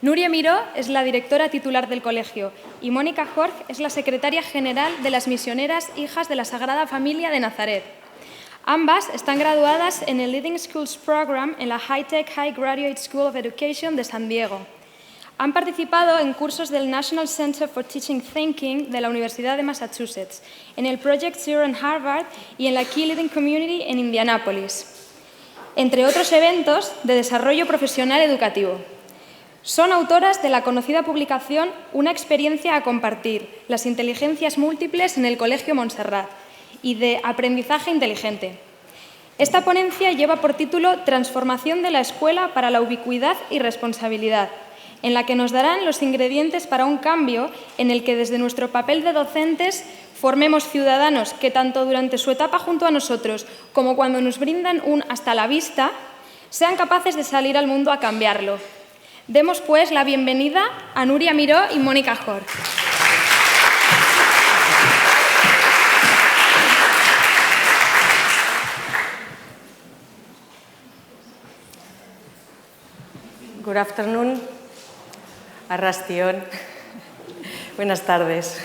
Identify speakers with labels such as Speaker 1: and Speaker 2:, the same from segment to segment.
Speaker 1: Núria Miró es la directora titular del colegio y Mónica Jorge es la secretaria general de las misioneras Hijas de la Sagrada Familia de Nazaret. Ambas están graduadas en el Leading Schools Program en la High-Tech High Graduate School of Education de San Diego. Han participado en cursos del National Center for Teaching Thinking de la Universidad de Massachusetts, en el Project Zero en Harvard y en la Key Leading Community en Indianápolis, entre otros eventos de desarrollo profesional educativo. Son autoras de la conocida publicación Una experiencia a compartir, las inteligencias múltiples en el Colegio Montserrat y de Aprendizaje inteligente. Esta ponencia lleva por título Transformación de la escuela para la ubicuidad y responsabilidad, en la que nos darán los ingredientes para un cambio en el que desde nuestro papel de docentes formemos ciudadanos que tanto durante su etapa junto a nosotros como cuando nos brindan un hasta la vista, sean capaces de salir al mundo a cambiarlo. Demos pues la bienvenida a Núria Miró y Mónica Jorge.
Speaker 2: Good afternoon. Arrastion. Buenas tardes.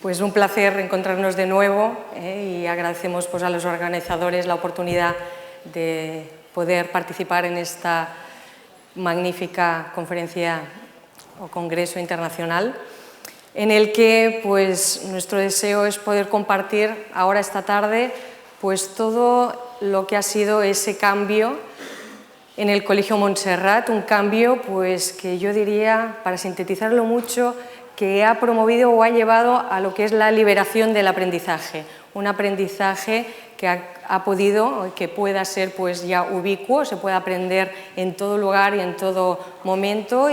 Speaker 2: Pues un placer encontrarnos de nuevo y agradecemos pues, a los organizadores la oportunidad de poder participar en esta magnífica conferencia o congreso internacional en el que pues, nuestro deseo es poder compartir ahora esta tarde pues, todo lo que ha sido ese cambio en el Colegio Montserrat, un cambio pues, que yo diría, para sintetizarlo mucho, que ha promovido o ha llevado a lo que es la liberación del aprendizaje, un aprendizaje que ha podido, que pueda ser pues, ya ubicuo, se puede aprender en todo lugar y en todo momento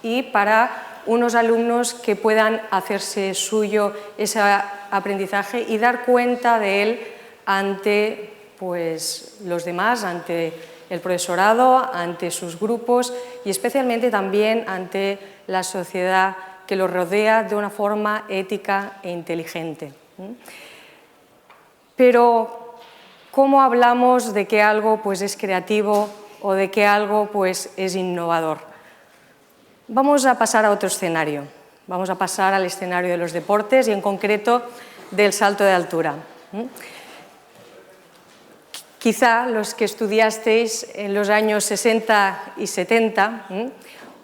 Speaker 2: y para unos alumnos que puedan hacerse suyo ese aprendizaje y dar cuenta de él ante pues, los demás, ante el profesorado, ante sus grupos y especialmente también ante la sociedad que los rodea de una forma ética e inteligente. Pero, ¿cómo hablamos de que algo pues, es creativo o de que algo pues, es innovador? Vamos a pasar a otro escenario. Vamos a pasar al escenario de los deportes y en concreto del salto de altura. Quizá los que estudiasteis en los años 60 y 70,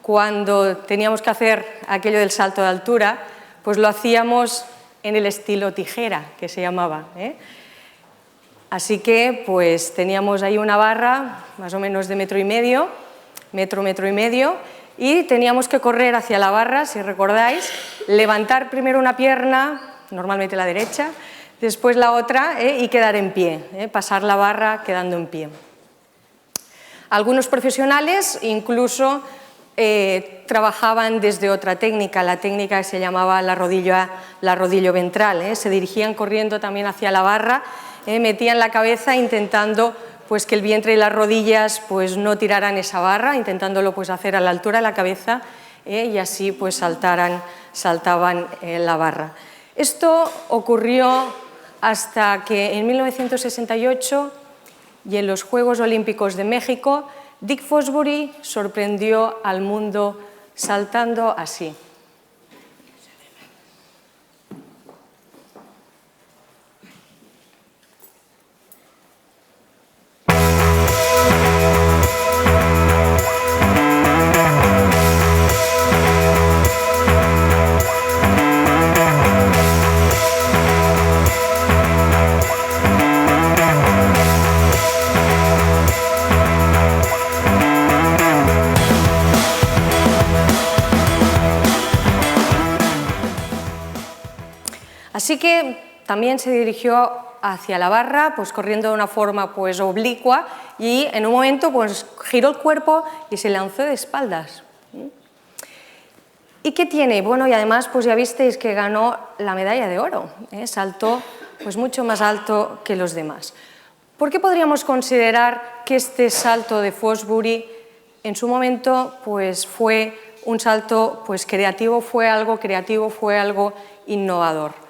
Speaker 2: cuando teníamos que hacer aquello del salto de altura, pues lo hacíamos en el estilo tijera, que se llamaba. Así que pues teníamos ahí una barra, más o menos de metro y medio, y teníamos que correr hacia la barra, si recordáis, levantar primero una pierna, normalmente la derecha, después la otra y quedar en pie, pasar la barra quedando en pie. Algunos profesionales incluso trabajaban desde otra técnica, la técnica que se llamaba la rodillo ventral, se dirigían corriendo también hacia la barra, metían la cabeza intentando pues, que el vientre y las rodillas pues, no tiraran esa barra, intentándolo pues, hacer a la altura de la cabeza y así pues, saltaban la barra. Esto ocurrió hasta que en 1968 y en los Juegos Olímpicos de México, Dick Fosbury sorprendió al mundo saltando así. Así que también se dirigió hacia la barra, pues corriendo de una forma pues, oblicua y en un momento pues, giró el cuerpo y se lanzó de espaldas. ¿Y qué tiene? Bueno, y además pues, ya visteis que ganó la medalla de oro, saltó pues, mucho más alto que los demás. ¿Por qué podríamos considerar que este salto de Fosbury en su momento pues, fue un salto pues, creativo, fue algo innovador?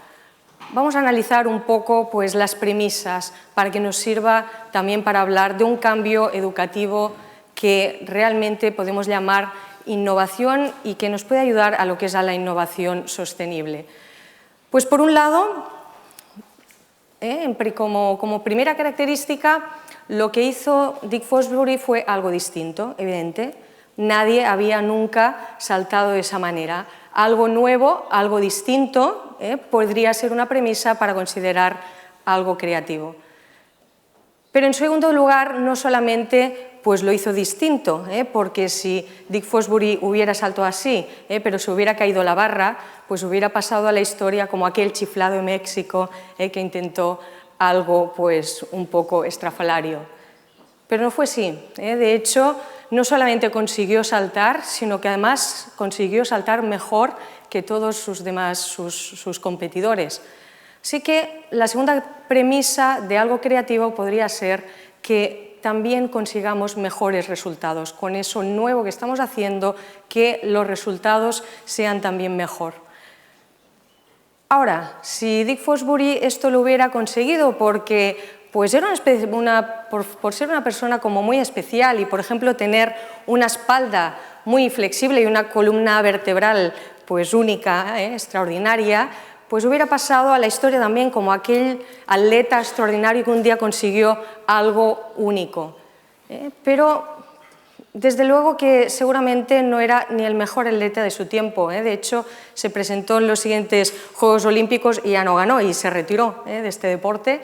Speaker 2: Vamos a analizar un poco pues, las premisas para que nos sirva también para hablar de un cambio educativo que que realmente podemos llamar innovación y que nos puede ayudar a lo que es a la innovación sostenible. Pues por un lado, como primera característica, lo que hizo Dick Fosbury fue algo distinto, evidente. Nadie había nunca saltado de esa manera. Algo nuevo, algo distinto, podría ser una premisa para considerar algo creativo. Pero en segundo lugar, no solamente pues lo hizo distinto, porque si Dick Fosbury hubiera saltado así, pero se hubiera caído la barra, pues hubiera pasado a la historia como aquel chiflado en México que intentó algo pues un poco estrafalario. Pero no fue así. De hecho, no solamente consiguió saltar, sino que además consiguió saltar mejor que todos sus competidores. Así que la segunda premisa de algo creativo podría ser que también consigamos mejores resultados. Con eso nuevo que estamos haciendo, que los resultados sean también mejor. Ahora, si Dick Fosbury esto lo hubiera conseguido porque pues era por ser una persona como muy especial y, por ejemplo, tener una espalda muy flexible y una columna vertebral pues única, extraordinaria, pues hubiera pasado a la historia también como aquel atleta extraordinario que un día consiguió algo único. Pero desde luego que seguramente no era ni el mejor atleta de su tiempo. De hecho, se presentó en los siguientes Juegos Olímpicos y ya no ganó y se retiró de este deporte.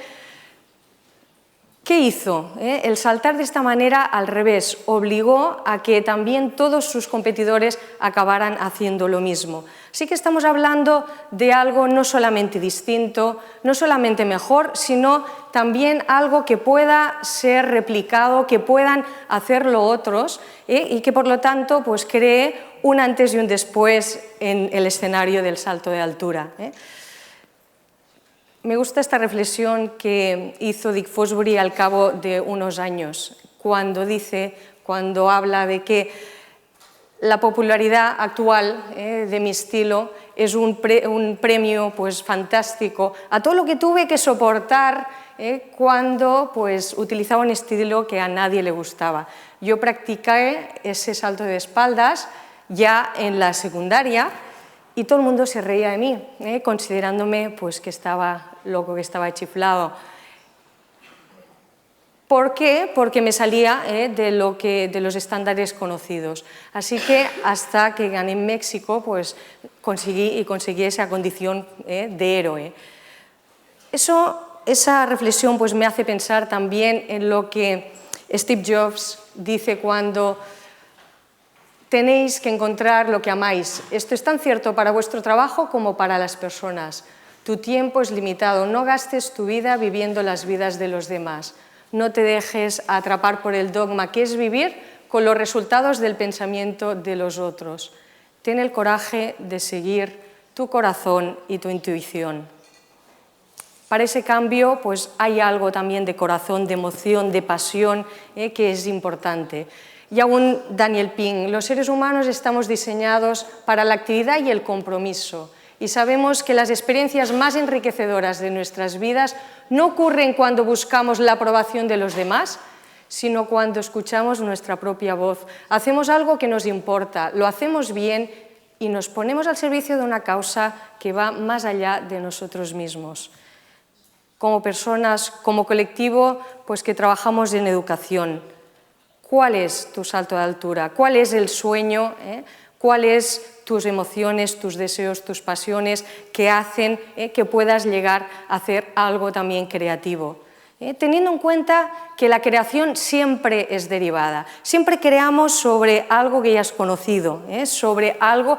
Speaker 2: ¿Qué hizo? El saltar de esta manera al revés obligó a que también todos sus competidores acabaran haciendo lo mismo. Así que estamos hablando de algo no solamente distinto, no solamente mejor, sino también algo que pueda ser replicado, que puedan hacerlo otros y que por lo tanto pues, cree un antes y un después en el escenario del salto de altura. Me gusta esta reflexión que hizo Dick Fosbury al cabo de unos años, cuando habla de que la popularidad actual de mi estilo es un premio pues, fantástico a todo lo que tuve que soportar cuando pues, utilizaba un estilo que a nadie le gustaba. Yo practiqué ese salto de espaldas ya en la secundaria y todo el mundo se reía de mí, considerándome pues, que estaba loco, que estaba chiflado. ¿Por qué? Porque me salía de los estándares conocidos. Así que hasta que gané en México, pues conseguí esa condición de héroe. Esa reflexión pues, me hace pensar también en lo que Steve Jobs dice cuando tenéis que encontrar lo que amáis. Esto es tan cierto para vuestro trabajo como para las personas. Tu tiempo es limitado, no gastes tu vida viviendo las vidas de los demás. No te dejes atrapar por el dogma que es vivir con los resultados del pensamiento de los otros. Ten el coraje de seguir tu corazón y tu intuición. Para ese cambio pues, hay algo también de corazón, de emoción, de pasión, que es importante. Y aún Daniel Pink, los seres humanos estamos diseñados para la actividad y el compromiso. Y sabemos que las experiencias más enriquecedoras de nuestras vidas no ocurren cuando buscamos la aprobación de los demás, sino cuando escuchamos nuestra propia voz. Hacemos algo que nos importa, lo hacemos bien y nos ponemos al servicio de una causa que va más allá de nosotros mismos. Como personas, como colectivo, pues que trabajamos en educación. ¿Cuál es tu salto de altura? ¿Cuál es el sueño? ¿Cuáles tus emociones, tus deseos, tus pasiones que hacen que puedas llegar a hacer algo también creativo? Teniendo en cuenta que la creación siempre es derivada. Siempre creamos sobre algo que ya has conocido, sobre algo,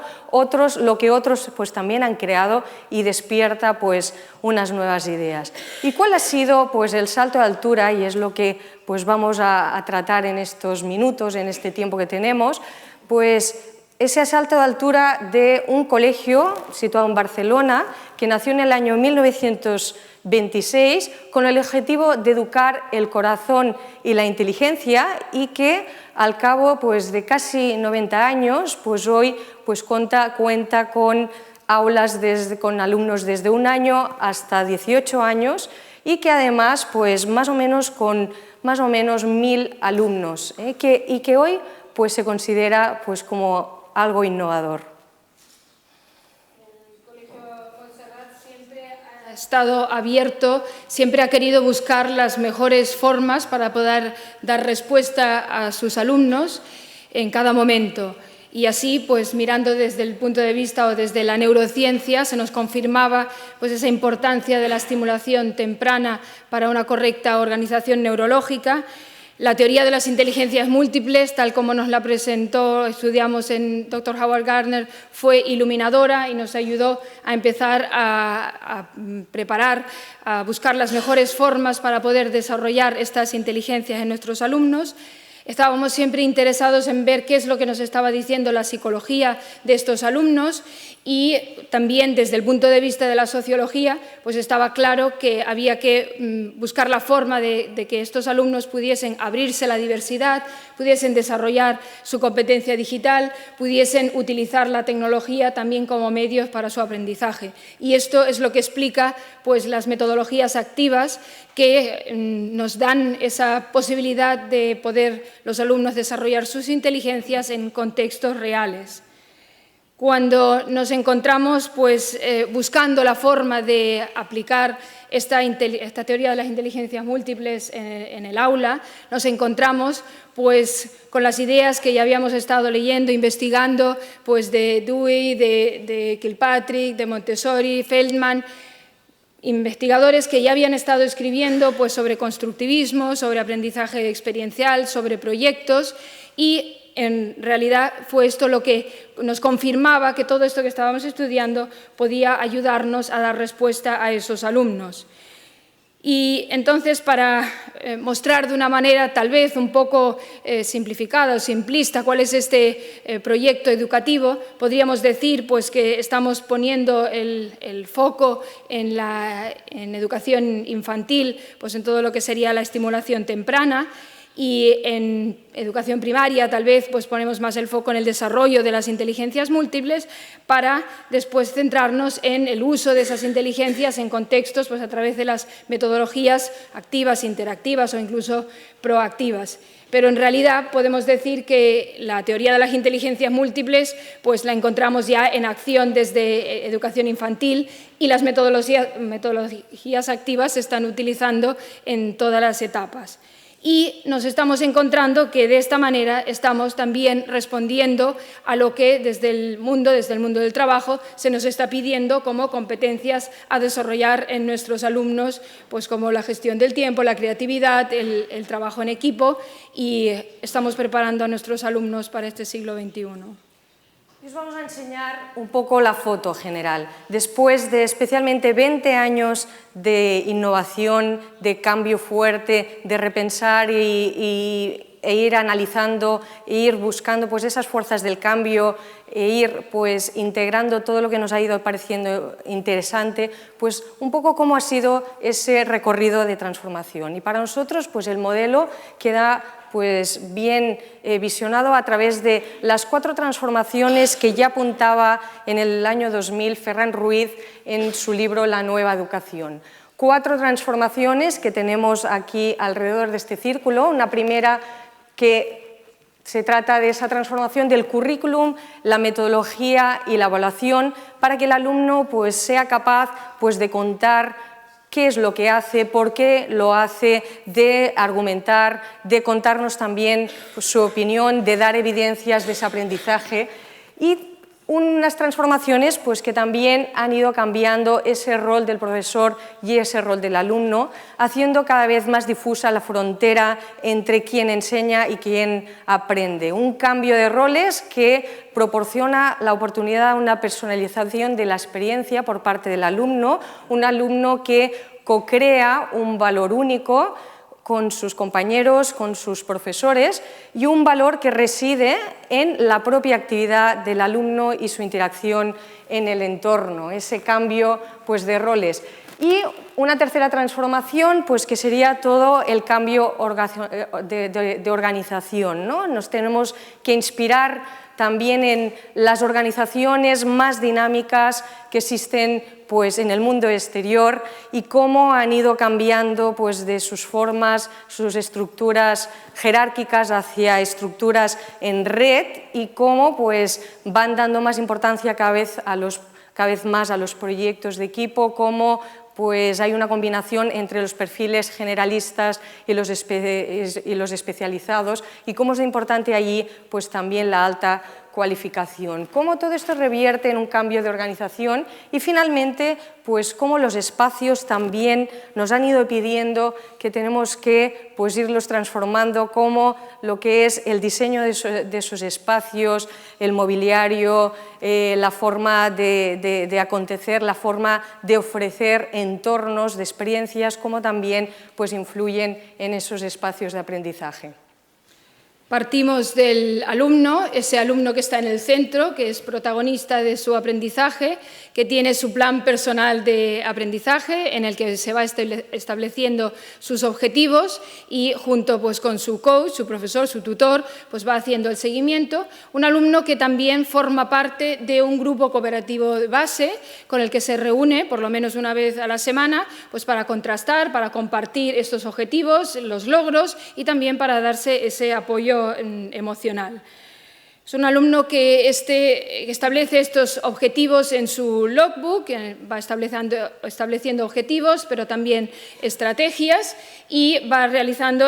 Speaker 2: lo que otros pues, también han creado y despierta pues, unas nuevas ideas. ¿Y cuál ha sido pues, el salto de altura? Y es lo que pues, vamos a tratar en estos minutos, en este tiempo que tenemos, pues ese salto de altura de un colegio situado en Barcelona que nació en el año 1926 con el objetivo de educar el corazón y la inteligencia y que al cabo pues, de casi 90 años pues hoy pues, cuenta con aulas con alumnos desde 1 año hasta 18 años y que además pues más o menos con más o menos 1000 alumnos y que hoy pues se considera pues como algo innovador.
Speaker 3: El Colegio Montserrat siempre ha estado abierto, siempre ha querido buscar las mejores formas para poder dar respuesta a sus alumnos en cada momento. Y así, pues mirando desde el punto de vista o desde la neurociencia, se nos confirmaba pues, esa importancia de la estimulación temprana para una correcta organización neurológica. La teoría de las inteligencias múltiples, tal como nos la presentó, estudiamos en Dr. Howard Gardner, fue iluminadora y nos ayudó a empezar a preparar, a buscar las mejores formas para poder desarrollar estas inteligencias en nuestros alumnos. Estábamos siempre interesados en ver qué es lo que nos estaba diciendo la psicología de estos alumnos y también desde el punto de vista de la sociología, pues estaba claro que había que buscar la forma de que estos alumnos pudiesen abrirse a la diversidad, pudiesen desarrollar su competencia digital, pudiesen utilizar la tecnología también como medios para su aprendizaje. Y esto es lo que explica pues, las metodologías activas que nos dan esa posibilidad de poder los alumnos desarrollar sus inteligencias en contextos reales. Cuando nos encontramos pues, buscando la forma de aplicar esta teoría de las inteligencias múltiples en el aula, nos encontramos pues, con las ideas que ya habíamos estado leyendo, investigando pues, de Dewey, de Kilpatrick, de Montessori, Feldman, investigadores que ya habían estado escribiendo pues, sobre constructivismo, sobre aprendizaje experiencial, sobre proyectos y en realidad fue esto lo que nos confirmaba que todo esto que estábamos estudiando podía ayudarnos a dar respuesta a esos alumnos. Y entonces, para mostrar de una manera tal vez un poco simplificada o simplista cuál es este proyecto educativo, podríamos decir pues, que estamos poniendo el foco en educación infantil, pues en todo lo que sería la estimulación temprana, y en educación primaria tal vez pues ponemos más el foco en el desarrollo de las inteligencias múltiples para después centrarnos en el uso de esas inteligencias en contextos pues a través de las metodologías activas, interactivas o incluso proactivas. Pero en realidad podemos decir que la teoría de las inteligencias múltiples pues la encontramos ya en acción desde educación infantil y las metodologías activas se están utilizando en todas las etapas. Y nos estamos encontrando que de esta manera estamos también respondiendo a lo que desde el mundo del trabajo se nos está pidiendo como competencias a desarrollar en nuestros alumnos, pues como la gestión del tiempo, la creatividad, el trabajo en equipo y estamos preparando a nuestros alumnos para este siglo XXI.
Speaker 2: Les vamos a enseñar un poco la foto general. Después de especialmente 20 años de innovación, de cambio fuerte, de repensar e ir analizando e ir buscando pues, esas fuerzas del cambio e ir pues, integrando todo lo que nos ha ido pareciendo interesante, pues un poco cómo ha sido ese recorrido de transformación. Y para nosotros pues, el modelo queda pues bien visionado a través de las 4 transformaciones que ya apuntaba en el año 2000 Ferran Ruiz en su libro La nueva educación. 4 transformaciones que tenemos aquí alrededor de este círculo. Una primera que se trata de esa transformación del currículum, la metodología y la evaluación para que el alumno pues, sea capaz pues, de contar qué es lo que hace, por qué lo hace, de argumentar, de contarnos también pues, su opinión, de dar evidencias de ese aprendizaje y unas transformaciones pues, que también han ido cambiando ese rol del profesor y ese rol del alumno, haciendo cada vez más difusa la frontera entre quien enseña y quien aprende. Un cambio de roles que proporciona la oportunidad a una personalización de la experiencia por parte del alumno, un alumno que co-crea un valor único con sus compañeros, con sus profesores y un valor que reside en la propia actividad del alumno y su interacción en el entorno, ese cambio pues, de roles. Y una tercera transformación pues, que sería todo el cambio de organización, ¿no? Nos tenemos que inspirar también en las organizaciones más dinámicas que existen pues, en el mundo exterior y cómo han ido cambiando pues, de sus formas, sus estructuras jerárquicas hacia estructuras en red y cómo pues, van dando más importancia cada vez más a los proyectos de equipo, cómo pues hay una combinación entre los perfiles generalistas y los especializados y cómo es importante allí pues también la alta cualificación. Cómo todo esto revierte en un cambio de organización y finalmente pues cómo los espacios también nos han ido pidiendo que tenemos que pues irlos transformando, cómo lo que es el diseño de esos espacios, el mobiliario, la forma de acontecer, la forma de ofrecer entornos de experiencias, cómo también pues influyen en esos espacios de aprendizaje.
Speaker 3: Partimos del alumno, ese alumno que está en el centro, que es protagonista de su aprendizaje, que tiene su plan personal de aprendizaje en el que se va estableciendo sus objetivos y junto pues, con su coach, su profesor, su tutor, pues va haciendo el seguimiento. Un alumno que también forma parte de un grupo cooperativo de base con el que se reúne por lo menos una vez a la semana pues, para contrastar, para compartir estos objetivos, los logros y también para darse ese apoyo emocional. Es un alumno que establece estos objetivos en su logbook, que va estableciendo objetivos, pero también estrategias y va realizando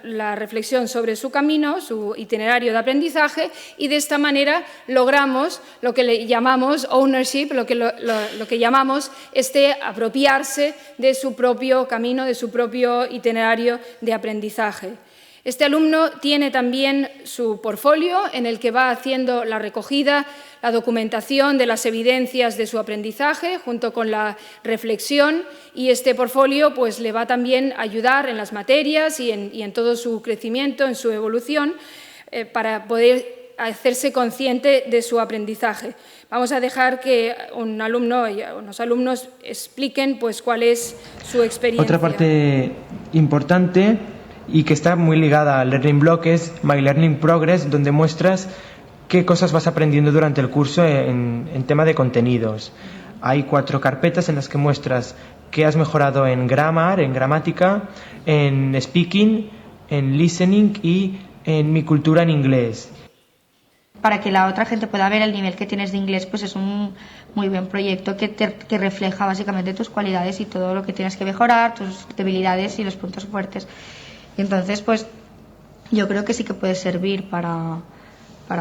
Speaker 3: la reflexión sobre su camino, su itinerario de aprendizaje y de esta manera logramos lo que le llamamos ownership, lo que llamamos apropiarse de su propio camino, de su propio itinerario de aprendizaje. Este alumno tiene también su portfolio en el que va haciendo la recogida, la documentación de las evidencias de su aprendizaje junto con la reflexión y este portfolio pues, le va también a ayudar en las materias y en todo su crecimiento, en su evolución, para poder hacerse consciente de su aprendizaje. Vamos a dejar que un alumno y unos alumnos expliquen pues, cuál es su experiencia.
Speaker 4: Otra parte importante y que está muy ligada al Learning Block es My Learning Progress, donde muestras qué cosas vas aprendiendo durante el curso en tema de contenidos. Hay 4 carpetas en las que muestras qué has mejorado en grammar, en gramática, en speaking, en listening y en mi cultura en inglés.
Speaker 5: Para que la otra gente pueda ver el nivel que tienes de inglés, pues es un muy buen proyecto que refleja básicamente tus cualidades y todo lo que tienes que mejorar, tus debilidades y los puntos fuertes. Y entonces, pues yo creo que sí que puede servir para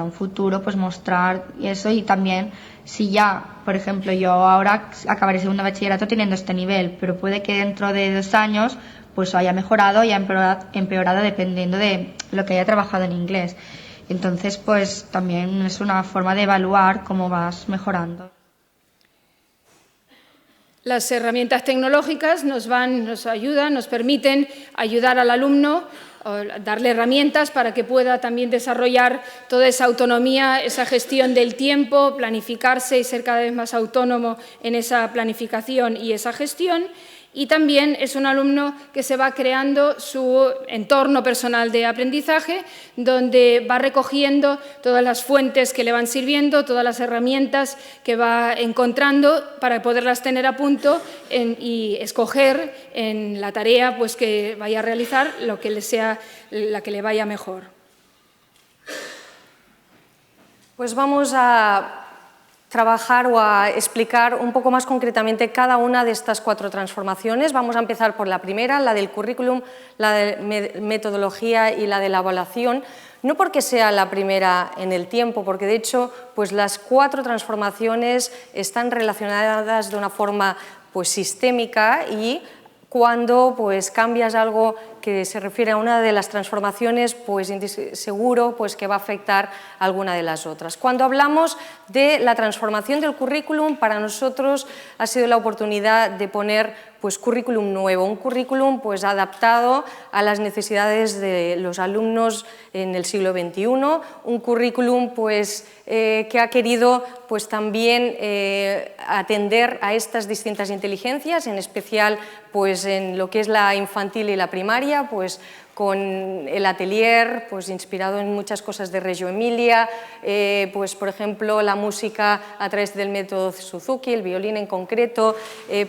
Speaker 5: un futuro, pues mostrar eso y también si ya, por ejemplo, yo ahora acabaré segundo bachillerato teniendo este nivel, pero puede que dentro de 2 años pues haya mejorado y haya empeorado dependiendo de lo que haya trabajado en inglés. Entonces, pues también es una forma de evaluar cómo vas mejorando.
Speaker 3: Las herramientas tecnológicas nos ayudan, nos permiten ayudar al alumno, darle herramientas para que pueda también desarrollar toda esa autonomía, esa gestión del tiempo, planificarse y ser cada vez más autónomo en esa planificación y esa gestión. Y también es un alumno que se va creando su entorno personal de aprendizaje, donde va recogiendo todas las fuentes que le van sirviendo, todas las herramientas que va encontrando para poderlas tener a punto y escoger en la tarea pues, que vaya a realizar lo que le sea la que le vaya mejor.
Speaker 2: Pues vamos a trabajar o a explicar un poco más concretamente cada una de estas 4 transformaciones. Vamos a empezar por la primera, la del currículum, la de metodología y la de la evaluación. No porque sea la primera en el tiempo, porque de hecho pues las 4 transformaciones están relacionadas de una forma pues, sistémica y cuando pues, cambias algo que se refiere a una de las transformaciones, pues seguro pues, que va a afectar a alguna de las otras. Cuando hablamos de la transformación del currículum, para nosotros ha sido la oportunidad de poner pues, currículum nuevo, un currículum pues, adaptado a las necesidades de los alumnos en el siglo XXI, un currículum pues, que ha querido pues, también atender a estas distintas inteligencias, en especial pues, en lo que es la infantil y la primaria, pues con el atelier, pues inspirado en muchas cosas de Reggio Emilia, pues por ejemplo la música a través del método Suzuki, el violín en concreto,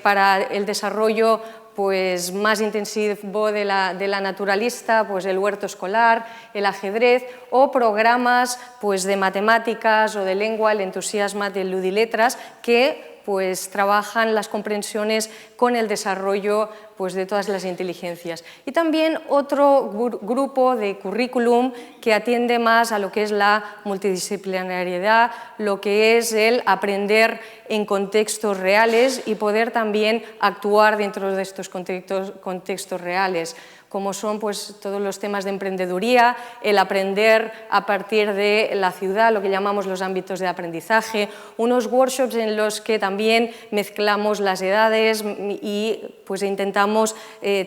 Speaker 2: para el desarrollo pues más intensivo de la naturalista, pues el huerto escolar, el ajedrez, o programas pues de matemáticas o de lengua, el entusiasma de Ludiletras, que pues trabajan las comprensiones con el desarrollo pues, de todas las inteligencias. Y también otro grupo de currículum que atiende más a lo que es la multidisciplinariedad, lo que es el aprender en contextos reales y poder también actuar dentro de estos contextos reales, como son pues, todos los temas de emprendeduría, el aprender a partir de la ciudad, lo que llamamos los ámbitos de aprendizaje, unos workshops en los que también mezclamos las edades y pues, intentamos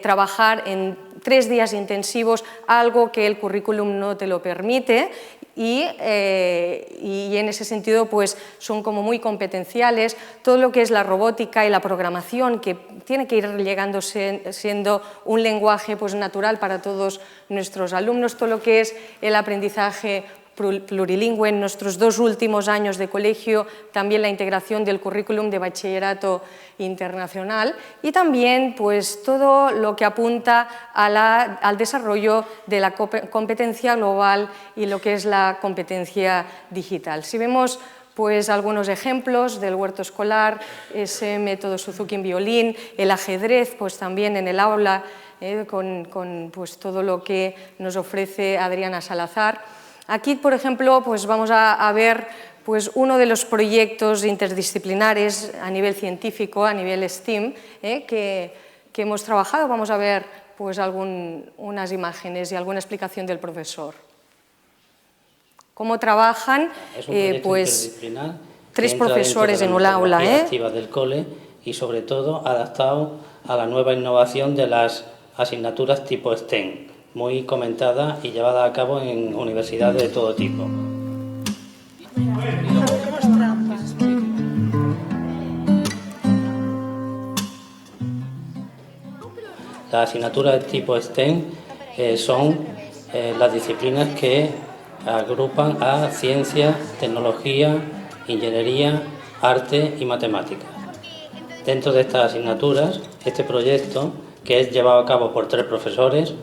Speaker 2: trabajar en 3 días intensivos, algo que el currículum no te lo permite. Y en ese sentido pues, son como muy competenciales. Todo lo que es la robótica y la programación, que tiene que ir llegando siendo un lenguaje pues, natural para todos nuestros alumnos, todo lo que es el aprendizaje plurilingüe. En nuestros 2 últimos años de colegio, también la integración del currículum de bachillerato internacional y también pues, todo lo que apunta al desarrollo de la competencia global y lo que es la competencia digital. Si vemos pues, algunos ejemplos del huerto escolar, ese método Suzuki en violín, el ajedrez pues, también en el aula, con pues, todo lo que nos ofrece Adriana Salazar. Aquí, por ejemplo, pues vamos a ver pues, uno de los proyectos interdisciplinares a nivel científico, a nivel STEAM, que hemos trabajado. Vamos a ver pues, unas imágenes y alguna explicación del profesor. ¿Cómo trabajan?
Speaker 6: Es un proyecto interdisciplinar
Speaker 2: 3 profesores en un aula.
Speaker 6: Activa del cole y, sobre todo, adaptado a la nueva innovación de las asignaturas tipo STEM, muy comentada y llevada a cabo en universidades de todo tipo. Las asignaturas de tipo STEM son las disciplinas que agrupan a ciencia, tecnología, ingeniería, arte y matemáticas. Dentro de estas asignaturas, este proyecto, que es llevado a cabo por 3 profesores,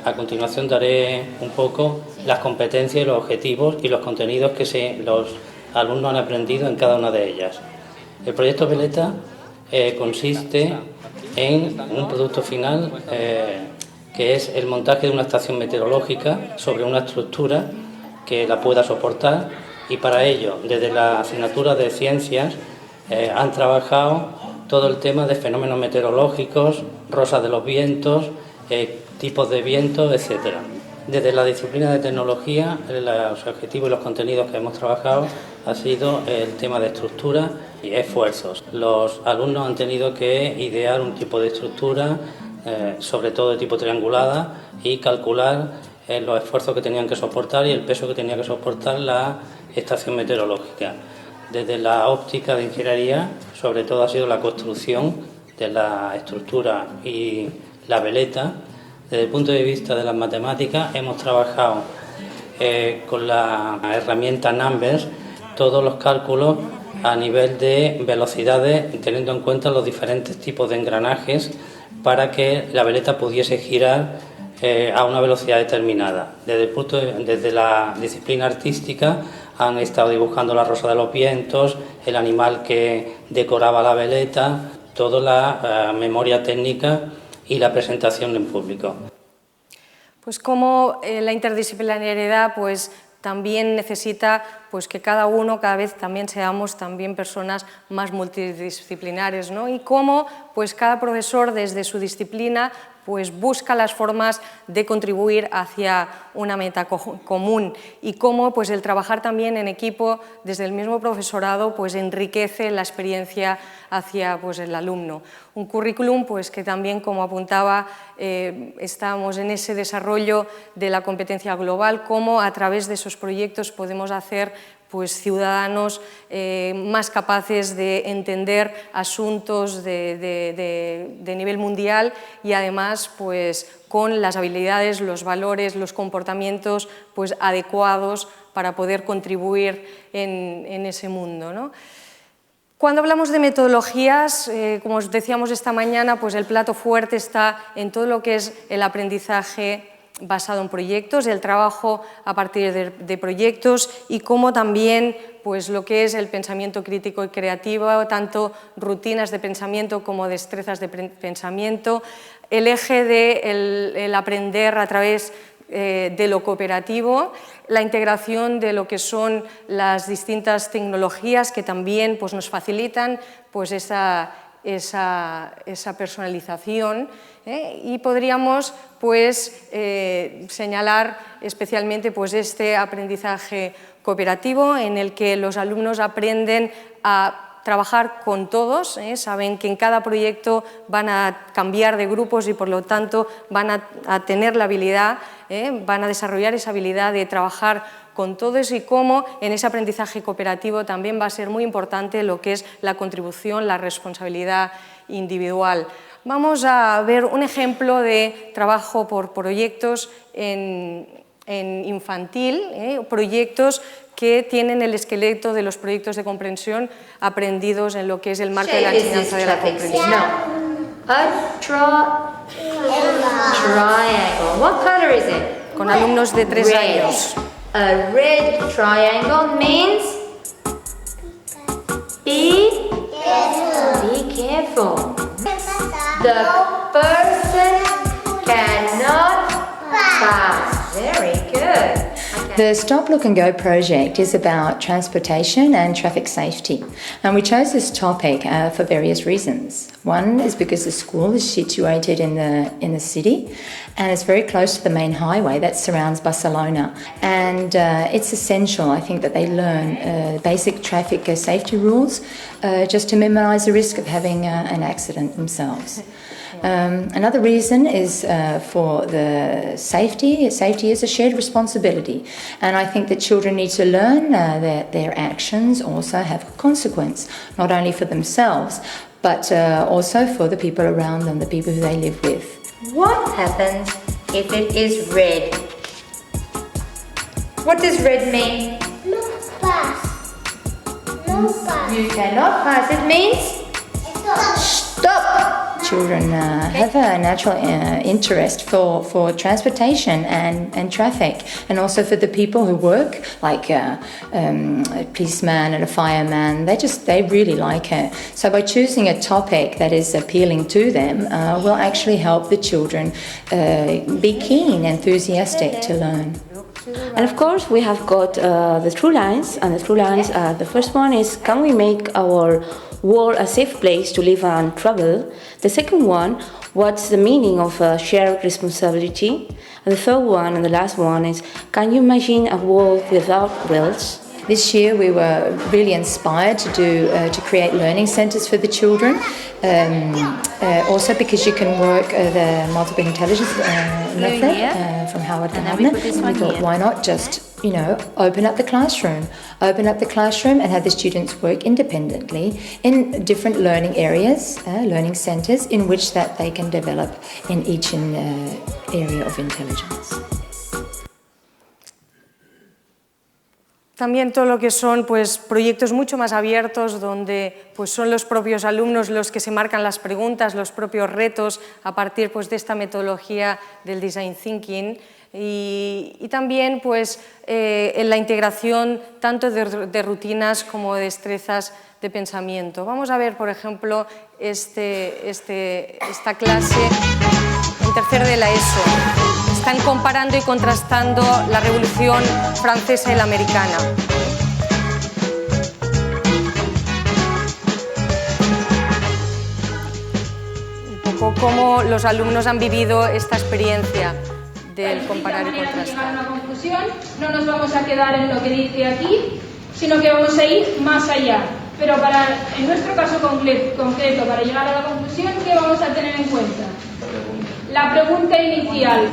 Speaker 6: a continuación daré un poco las competencias, los objetivos y los contenidos que los alumnos han aprendido en cada una de ellas. El proyecto Veleta consiste en un producto final que es el montaje de una estación meteorológica sobre una estructura que la pueda soportar, y para ello, desde la asignatura de ciencias, han trabajado todo el tema de fenómenos meteorológicos, rosas de los vientos, tipos de viento, etc. Desde la disciplina de tecnología, los objetivos y los contenidos que hemos trabajado ha sido el tema de estructura y esfuerzos. Los alumnos han tenido que idear un tipo de estructura, sobre todo de tipo triangulada, y calcular los esfuerzos que tenían que soportar y el peso que tenía que soportar la estación meteorológica. Desde la óptica de ingeniería, sobre todo ha sido la construcción de la estructura y la veleta. Desde el punto de vista de las matemáticas, hemos trabajado con la herramienta Numbers todos los cálculos a nivel de velocidades, teniendo en cuenta los diferentes tipos de engranajes para que la veleta pudiese girar a una velocidad determinada. Desde la disciplina artística han estado dibujando la rosa de los vientos, el animal que decoraba la veleta, toda la memoria técnica y la presentación en público.
Speaker 2: Pues como la interdisciplinariedad pues, también necesita pues, que cada vez también seamos también personas más multidisciplinares, ¿no? Y cómo pues, cada profesor desde su disciplina pues, busca las formas de contribuir hacia una meta común, y cómo pues, el trabajar también en equipo desde el mismo profesorado pues, enriquece la experiencia hacia pues, el alumno. un currículum pues, que también, como apuntaba, estamos en ese desarrollo de la competencia global, cómo a través de esos proyectos podemos hacer pues, ciudadanos más capaces de entender asuntos de nivel mundial y además pues, con las habilidades, los valores, los comportamientos pues, adecuados para poder contribuir en ese mundo, ¿no? Cuando hablamos de metodologías, como os decíamos esta mañana, pues el plato fuerte está en todo lo que es el aprendizaje basado en proyectos, el trabajo a partir de proyectos y como también pues, lo que es el pensamiento crítico y creativo, tanto rutinas de pensamiento como destrezas de pensamiento, el eje del aprender a través de lo cooperativo, la integración de lo que son las distintas tecnologías que también pues, nos facilitan pues, esa personalización y podríamos pues, señalar especialmente pues, este aprendizaje cooperativo en el que los alumnos aprenden a trabajar con todos, saben que en cada proyecto van a cambiar de grupos y por lo tanto van a tener la habilidad, van a desarrollar esa habilidad de trabajar con todos y cómo en ese aprendizaje cooperativo también va a ser muy importante lo que es la contribución, la responsabilidad individual. Vamos a ver un ejemplo de trabajo por proyectos en infantil, proyectos que tienen el esqueleto de los proyectos de comprensión aprendidos en lo que es el marco de la enseñanza de la comprensión.
Speaker 7: Triangle. What color is it?
Speaker 2: Con alumnos de 3 años.
Speaker 7: A red triangle means be careful. The person cannot pass. Very good.
Speaker 8: The Stop, Look and Go project is about transportation and traffic safety, and we chose this topic for various reasons. One is because the school is situated in the city and it's very close to the main highway that surrounds Barcelona, and it's essential, I think, that they learn basic traffic safety rules just to minimise the risk of having an accident themselves. Another reason is for the safety. Safety is a shared responsibility, and I think that children need to learn that their actions also have a consequence, not only for themselves, but also for the people around them, the people who they live with.
Speaker 7: What happens if it is red? What does red mean?
Speaker 9: No pass. No pass.
Speaker 7: You cannot pass. It means stop.
Speaker 8: Children have a natural interest for transportation and traffic, and also for the people who work, like a policeman and a fireman. They really like it. So by choosing a topic that is appealing to them, will actually help the children be keen, enthusiastic to learn.
Speaker 10: And of course we have got the through lines, and the through lines, the first one is, can we make our world a safe place to live and travel? The second one, what's the meaning of shared responsibility? And the third one and the last one is, can you imagine a world without wheels?
Speaker 8: This year we were really inspired to create learning centres for the children, also because you can work the multiple intelligence method from Howard Gardner. We thought, why not just open up the classroom and have the students work independently in different learning areas, learning centres in which that they can develop in each area of intelligence.
Speaker 2: También todo lo que son pues, proyectos mucho más abiertos, donde pues, son los propios alumnos los que se marcan las preguntas, los propios retos a partir pues, de esta metodología del Design Thinking. Y también pues, en la integración tanto de rutinas como de destrezas de pensamiento. Vamos a ver, por ejemplo, esta clase en tercero de la ESO. Están comparando y contrastando la Revolución Francesa y la Americana. Un poco cómo los alumnos han vivido esta experiencia del comparar y contrastar.
Speaker 3: Llegar a una conclusión, no nos vamos a quedar en lo que dice aquí, sino que vamos a ir más allá. Pero en nuestro caso concreto, para llegar a la conclusión, conclusión, ¿qué vamos a tener en cuenta? La pregunta inicial.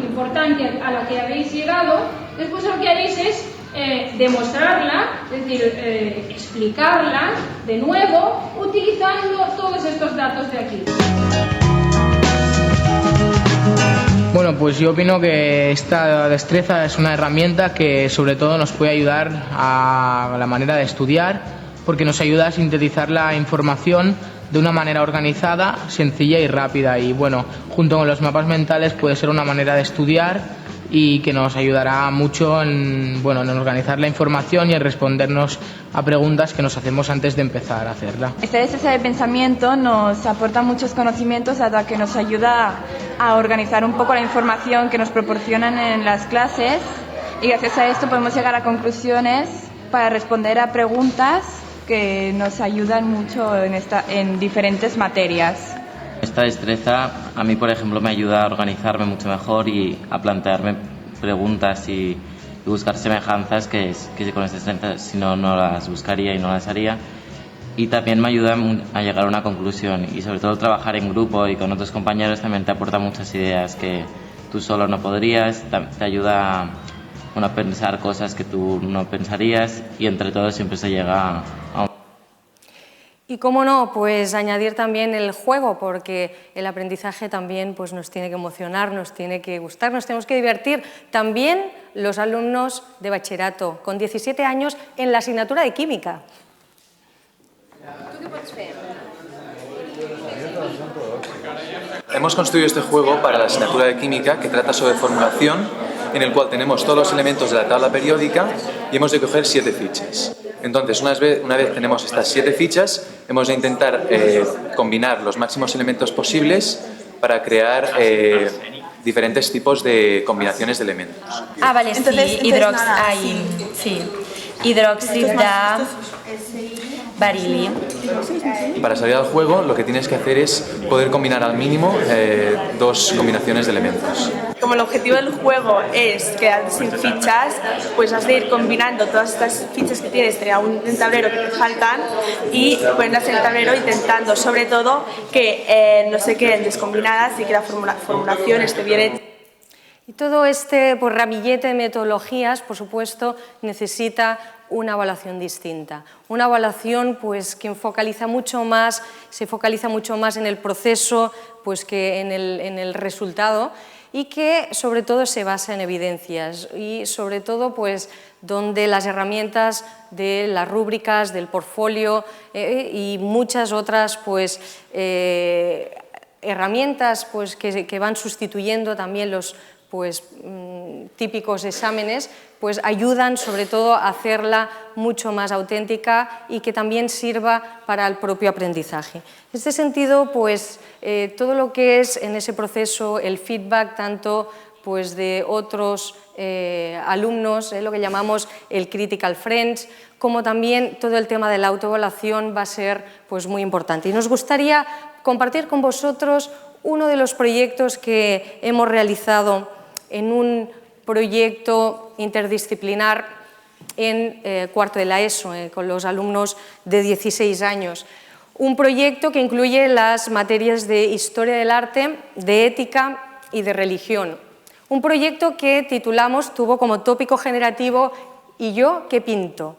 Speaker 3: Importante a la que habéis llegado, después lo que haréis es demostrarla, es decir, explicarla de nuevo utilizando todos estos datos de aquí.
Speaker 11: Bueno, pues yo opino que esta destreza es una herramienta que sobre todo nos puede ayudar a la manera de estudiar, porque nos ayuda a sintetizar la información de una manera organizada, sencilla y rápida. Y bueno, junto con los mapas mentales puede ser una manera de estudiar y que nos ayudará mucho en organizar la información y en respondernos a preguntas que nos hacemos antes de empezar a hacerla.
Speaker 12: Esta destreza de pensamiento nos aporta muchos conocimientos, dado que nos ayuda a organizar un poco la información que nos proporcionan en las clases, y gracias a esto podemos llegar a conclusiones para responder a preguntas que nos ayudan mucho en diferentes materias.
Speaker 13: Esta destreza a mí, por ejemplo, me ayuda a organizarme mucho mejor y a plantearme preguntas y buscar semejanzas que con esta destreza si no las buscaría y no las haría. Y también me ayuda a llegar a una conclusión, y sobre todo trabajar en grupo y con otros compañeros también te aporta muchas ideas que tú solo no podrías, te ayuda a pensar cosas que tú no pensarías, y entre todos siempre se llega a un...
Speaker 2: Y cómo no, pues añadir también el juego, porque el aprendizaje también pues, nos tiene que emocionar, nos tiene que gustar, nos tenemos que divertir. También los alumnos de bachillerato, con 17 años, en la asignatura de química.
Speaker 14: Hemos construido este juego para la asignatura de química, que trata sobre formulación, en el cual tenemos todos los elementos de la tabla periódica y hemos de coger 7 fichas. Entonces, una vez tenemos estas 7 fichas, hemos de intentar combinar los máximos elementos posibles para crear diferentes tipos de combinaciones de elementos.
Speaker 15: Ah, vale, entonces, hidróxido, barili.
Speaker 14: Para salir al juego, lo que tienes que hacer es poder combinar al mínimo 2 combinaciones de elementos.
Speaker 16: Como el objetivo del juego es quedar sin fichas, pues has de ir combinando todas estas fichas que tienes en un tablero que te faltan y ponerlas en el tablero, intentando sobre todo que no se queden descombinadas y que la formulación esté bien hecha.
Speaker 2: Y todo este ramillete de metodologías, por supuesto, necesita una evaluación distinta. Una evaluación pues, que se focaliza mucho más en el proceso pues, que en el resultado, y que sobre todo se basa en evidencias y sobre todo pues, donde las herramientas de las rúbricas, del portfolio y muchas otras pues, herramientas pues, que van sustituyendo también los pues, típicos exámenes, pues ayudan sobre todo a hacerla mucho más auténtica y que también sirva para el propio aprendizaje. En este sentido, pues, todo lo que es en ese proceso el feedback tanto pues, de otros alumnos, lo que llamamos el Critical Friends, como también todo el tema de la autoevaluación va a ser pues, muy importante. Y nos gustaría compartir con vosotros uno de los proyectos que hemos realizado en un proyecto interdisciplinar en cuarto de la ESO, con los alumnos de 16 años. Un proyecto que incluye las materias de Historia del Arte, de Ética y de Religión. Un proyecto que titulamos, tuvo como tópico generativo ¿Y yo qué pinto?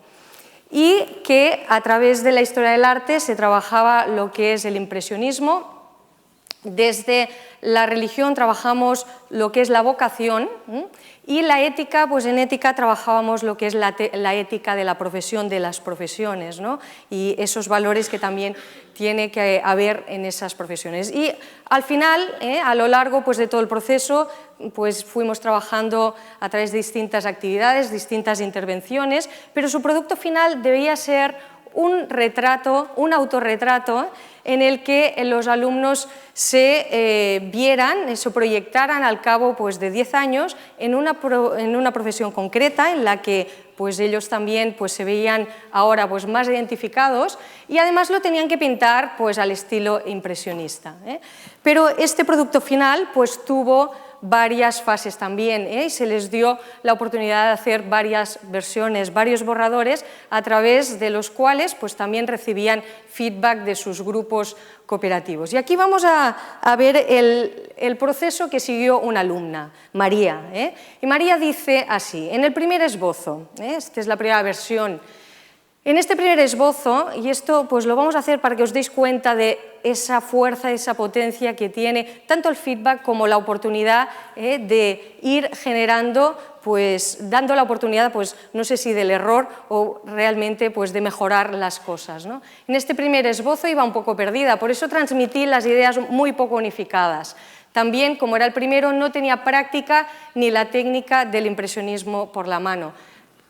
Speaker 2: Y que a través de la Historia del Arte se trabajaba lo que es el impresionismo. Desde la religión trabajamos lo que es la vocación, y la ética, pues en ética trabajábamos lo que es la ética de la profesión, de las profesiones, ¿no? Y esos valores que también tiene que haber en esas profesiones. Y al final, a lo largo pues, de todo el proceso, pues fuimos trabajando a través de distintas actividades, distintas intervenciones, pero su producto final debía ser un retrato, un autorretrato, en el que los alumnos se vieran, se proyectaran al cabo pues, de 10 años en una profesión concreta en la que pues ellos también pues se veían ahora pues más identificados y además lo tenían que pintar pues al estilo impresionista. Pero este producto final pues tuvo varias fases también y se les dio la oportunidad de hacer varias versiones, varios borradores a través de los cuales pues también recibían feedback de sus grupos cooperativos. Y aquí vamos a ver el proceso que siguió una alumna, María. Y María dice así, en el primer esbozo, esta es la primera versión, en este primer esbozo, y esto pues lo vamos a hacer para que os deis cuenta de esa fuerza, esa potencia que tiene tanto el feedback como la oportunidad de ir generando, pues dando la oportunidad, pues no sé si del error o realmente pues de mejorar las cosas, ¿no? En este primer esbozo iba un poco perdida, por eso transmití las ideas muy poco unificadas. También, como era el primero, no tenía práctica ni la técnica del impresionismo por la mano.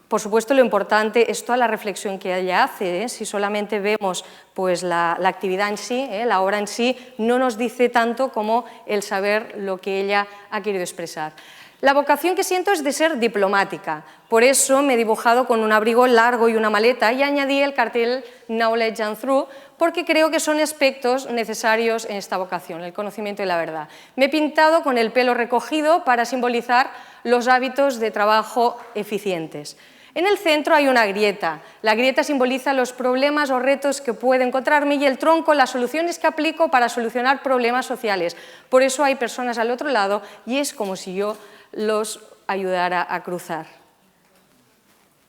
Speaker 2: Por supuesto, lo importante es toda la reflexión que ella hace. Si solamente vemos pues, la actividad en sí, la obra en sí, no nos dice tanto como el saber lo que ella ha querido expresar. La vocación que siento es de ser diplomática. Por eso me he dibujado con un abrigo largo y una maleta y añadí el cartel Knowledge and Truth, porque creo que son aspectos necesarios en esta vocación, el conocimiento y la verdad. Me he pintado con el pelo recogido para simbolizar los hábitos de trabajo eficientes. En el centro hay una grieta. La grieta simboliza los problemas o retos que puedo encontrarme y el tronco las soluciones que aplico para solucionar problemas sociales. Por eso hay personas al otro lado y es como si yo los ayudara a cruzar.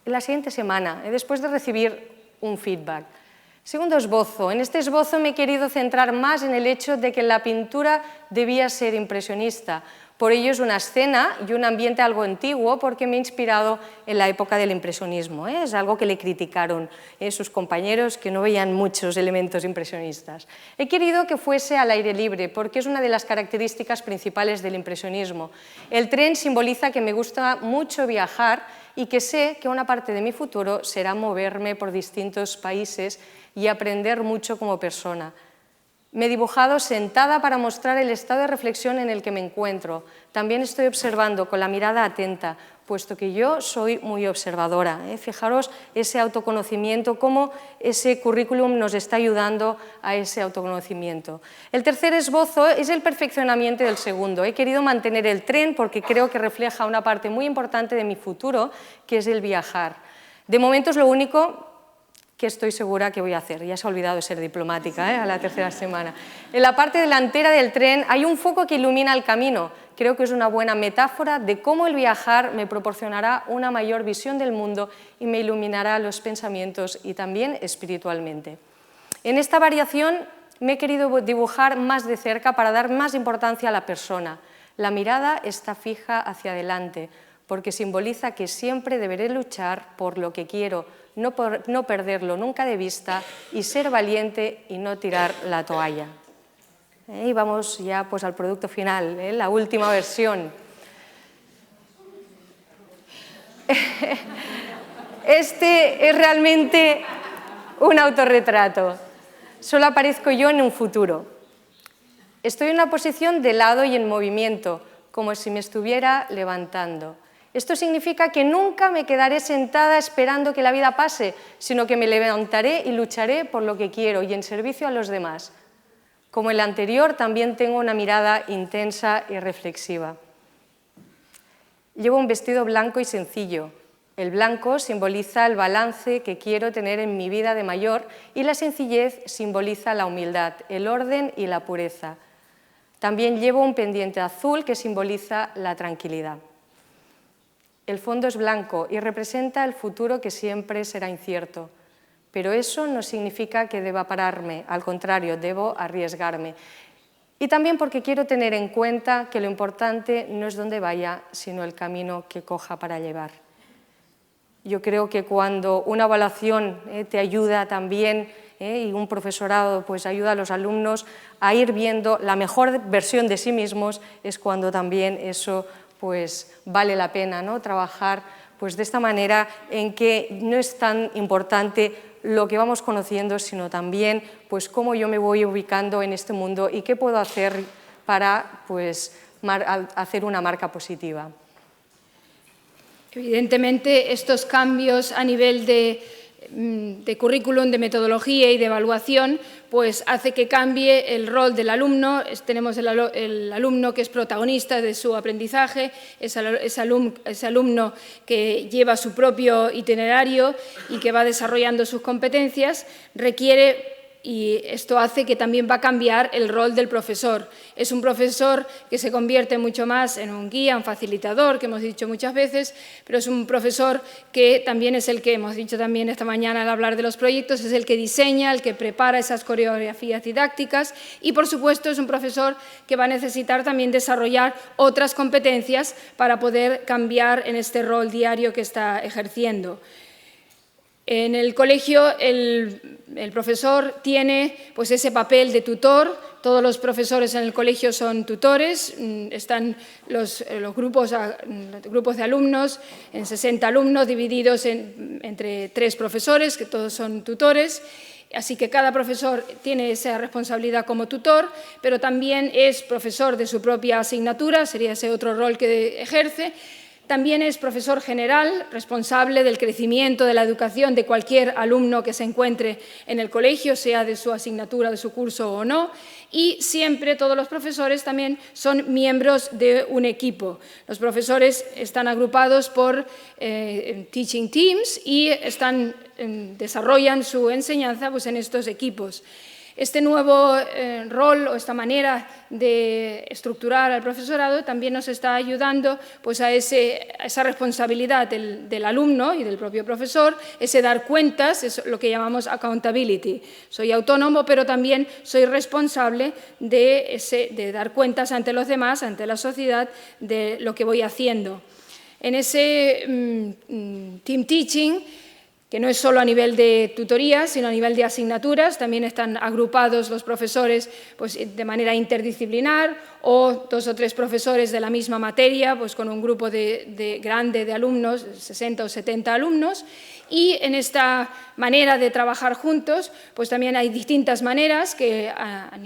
Speaker 2: La siguiente semana, después de recibir un feedback. Segundo esbozo. En este esbozo me he querido centrar más en el hecho de que la pintura debía ser impresionista. Por ello es una escena y un ambiente algo antiguo porque me he inspirado en la época del impresionismo. Es algo que le criticaron sus compañeros que no veían muchos elementos impresionistas. He querido que fuese al aire libre porque es una de las características principales del impresionismo. El tren simboliza que me gusta mucho viajar y que sé que una parte de mi futuro será moverme por distintos países y aprender mucho como persona. Me he dibujado sentada para mostrar el estado de reflexión en el que me encuentro. También estoy observando con la mirada atenta, puesto que yo soy muy observadora. Fijaros ese autoconocimiento, cómo ese currículum nos está ayudando a ese autoconocimiento. El tercer esbozo es el perfeccionamiento del segundo. He querido mantener el tren porque creo que refleja una parte muy importante de mi futuro, que es el viajar. De momento es lo único que estoy segura que voy a hacer. Ya se ha olvidado de ser diplomática a la tercera semana. En la parte delantera del tren hay un foco que ilumina el camino. Creo que es una buena metáfora de cómo el viajar me proporcionará una mayor visión del mundo y me iluminará los pensamientos y también espiritualmente. En esta variación me he querido dibujar más de cerca para dar más importancia a la persona. La mirada está fija hacia adelante, porque simboliza que siempre deberé luchar por lo que quiero, no perderlo nunca de vista y ser valiente y no tirar la toalla. Y vamos ya pues, al producto final, la última versión. Este es realmente un autorretrato. Solo aparezco yo en un futuro. Estoy en una posición de lado y en movimiento, como si me estuviera levantando. Esto significa que nunca me quedaré sentada esperando que la vida pase, sino que me levantaré y lucharé por lo que quiero y en servicio a los demás. Como el anterior, también tengo una mirada intensa y reflexiva. Llevo un vestido blanco y sencillo. El blanco simboliza el balance que quiero tener en mi vida de mayor y la sencillez simboliza la humildad, el orden y la pureza. También llevo un pendiente azul que simboliza la tranquilidad. El fondo es blanco y representa el futuro que siempre será incierto, pero eso no significa que deba pararme, al contrario, debo arriesgarme. Y también porque quiero tener en cuenta que lo importante no es dónde vaya, sino el camino que coja para llevar. Yo creo que cuando una evaluación te ayuda también y un profesorado pues, ayuda a los alumnos a ir viendo la mejor versión de sí mismos, es cuando también eso pues vale la pena, ¿no? Trabajar pues, de esta manera en que no es tan importante lo que vamos conociendo, sino también pues, cómo yo me voy ubicando en este mundo y qué puedo hacer para pues, hacer una marca positiva.
Speaker 3: Evidentemente, estos cambios a nivel de currículum, de metodología y de evaluación, pues hace que cambie el rol del alumno. Tenemos el alumno que es protagonista de su aprendizaje, ese alumno que lleva su propio itinerario y que va desarrollando sus competencias, y esto hace que también va a cambiar el rol del profesor. Es un profesor que se convierte mucho más en un guía, un facilitador, que hemos dicho muchas veces, pero es un profesor que también es el que, hemos dicho también esta mañana al hablar de los proyectos, es el que diseña, el que prepara esas coreografías didácticas y, por supuesto, es un profesor que va a necesitar también desarrollar otras competencias para poder cambiar en este rol diario que está ejerciendo. En el colegio el profesor tiene pues, ese papel de tutor. Todos los profesores en el colegio son tutores. Están los grupos de alumnos, en 60 alumnos divididos entre 3 profesores, que todos son tutores. Así que cada profesor tiene esa responsabilidad como tutor, pero también es profesor de su propia asignatura, sería ese otro rol que ejerce. También es profesor general, responsable del crecimiento, de la educación de cualquier alumno que se encuentre en el colegio, sea de su asignatura, de su curso o no. Y siempre todos los profesores también son miembros de un equipo. Los profesores están agrupados por teaching teams y desarrollan su enseñanza pues, en estos equipos. Este nuevo rol o esta manera de estructurar al profesorado también nos está ayudando pues, a esa responsabilidad del alumno y del propio profesor, ese dar cuentas, es lo que llamamos accountability. Soy autónomo, pero también soy responsable de dar cuentas ante los demás, ante la sociedad, de lo que voy haciendo. En ese team teaching, que no es solo a nivel de tutoría, sino a nivel de asignaturas, también están agrupados los profesores pues, de manera interdisciplinar o 2 o 3 profesores de la misma materia, pues, con un grupo grande de alumnos, 60 o 70 alumnos, y en esta manera de trabajar juntos, pues también hay distintas maneras que a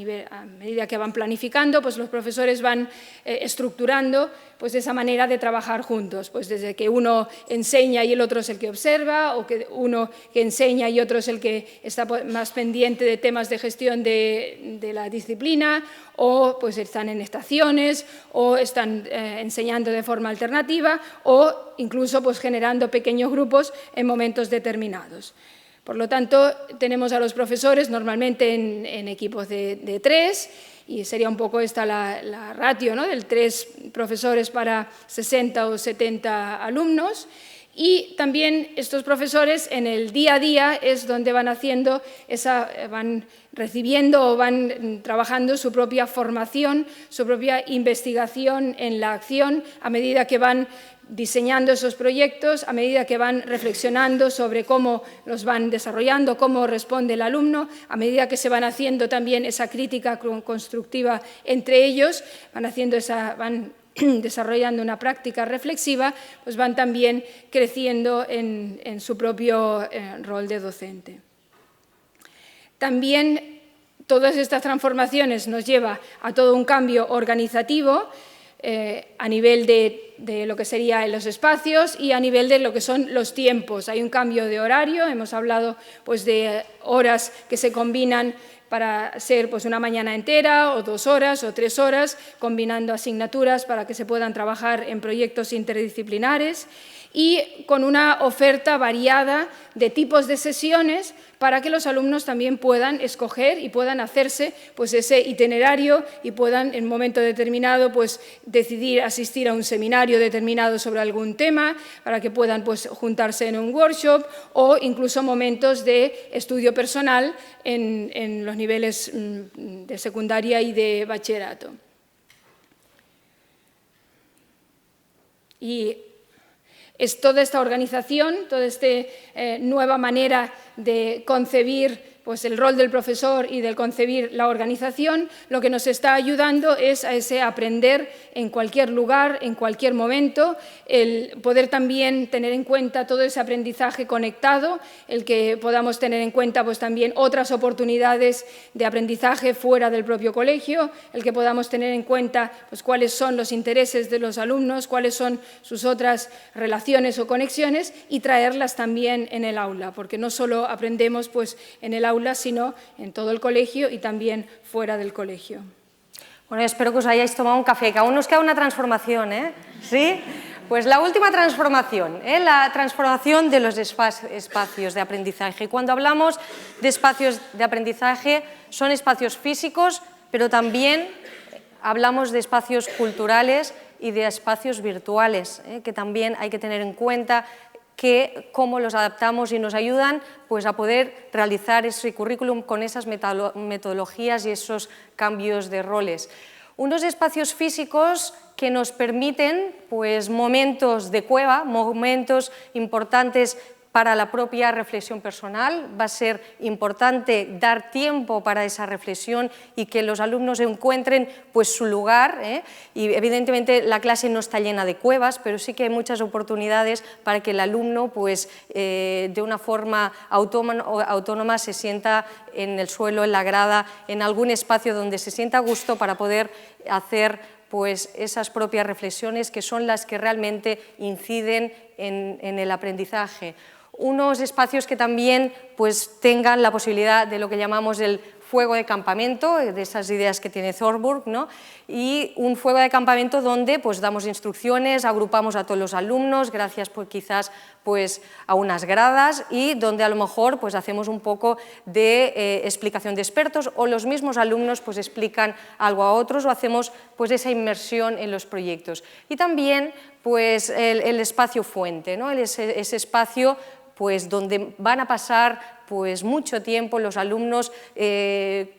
Speaker 3: medida que van planificando, pues los profesores van estructurando pues esa manera de trabajar juntos, pues desde que uno enseña y el otro es el que observa, o que uno que enseña y otro es el que está más pendiente de temas de gestión de la disciplina, o pues están en estaciones, o están enseñando de forma alternativa, o incluso pues generando pequeños grupos en momentos determinados. Por lo tanto, tenemos a los profesores normalmente en equipos de 3, y sería un poco esta la ratio, ¿no? Del 3 profesores para 60 o 70 alumnos. Y también estos profesores en el día a día es donde van van recibiendo o van trabajando su propia formación, su propia investigación en la acción a medida que van diseñando esos proyectos, a medida que van reflexionando sobre cómo los van desarrollando, cómo responde el alumno, a medida que se van haciendo también esa crítica constructiva entre ellos, van desarrollando una práctica reflexiva, pues van también creciendo en su propio rol de docente. También todas estas transformaciones nos llevan a todo un cambio organizativo a nivel de lo que serían los espacios y a nivel de lo que son los tiempos. Hay un cambio de horario, hemos hablado pues, de horas que se combinan para ser pues, una mañana entera o 2 horas o 3 horas, combinando asignaturas para que se puedan trabajar en proyectos interdisciplinares y con una oferta variada de tipos de sesiones para que los alumnos también puedan escoger y puedan hacerse pues, ese itinerario y puedan en un momento determinado pues, decidir asistir a un seminario determinado sobre algún tema, para que puedan pues, juntarse en un workshop o incluso momentos de estudio personal en los niveles de secundaria y de bachillerato. Y es toda esta organización, toda esta nueva manera de concebir pues el rol del profesor y del concebir la organización, lo que nos está ayudando es a ese aprender en cualquier lugar, en cualquier momento, el poder también tener en cuenta todo ese aprendizaje conectado, el que podamos tener en cuenta pues también otras oportunidades de aprendizaje fuera del propio colegio, el que podamos tener en cuenta pues cuáles son los intereses de los alumnos, cuáles son sus otras relaciones o conexiones y traerlas también en el aula, porque no solo aprendemos pues en el aula, sino en todo el colegio y también fuera del colegio.
Speaker 2: Bueno, espero que os hayáis tomado un café, que aún nos queda una transformación, ¿eh? ¿Sí? Pues la última transformación, la transformación de los espacios de aprendizaje. Cuando hablamos de espacios de aprendizaje, son espacios físicos, pero también hablamos de espacios culturales y de espacios virtuales, que también hay que tener en cuenta cómo los adaptamos y nos ayudan pues, a poder realizar ese currículum con esas metodologías y esos cambios de roles. Unos espacios físicos que nos permiten pues, momentos de cueva, momentos importantes para la propia reflexión personal. Va a ser importante dar tiempo para esa reflexión y que los alumnos encuentren pues, su lugar. Y evidentemente la clase no está llena de cuevas, pero sí que hay muchas oportunidades para que el alumno pues, de una forma autónoma se sienta en el suelo, en la grada, en algún espacio donde se sienta a gusto para poder hacer pues, esas propias reflexiones que son las que realmente inciden en el aprendizaje. Unos espacios que también pues, tengan la posibilidad de lo que llamamos el fuego de campamento, de esas ideas que tiene Thorburg, ¿no? Y un fuego de campamento donde pues, damos instrucciones, agrupamos a todos los alumnos, gracias pues, quizás pues, a unas gradas y donde a lo mejor pues, hacemos un poco de explicación de expertos o los mismos alumnos pues, explican algo a otros o hacemos pues, esa inmersión en los proyectos. Y también pues, el espacio fuente, ¿no? Ese espacio pues, donde van a pasar pues, mucho tiempo los alumnos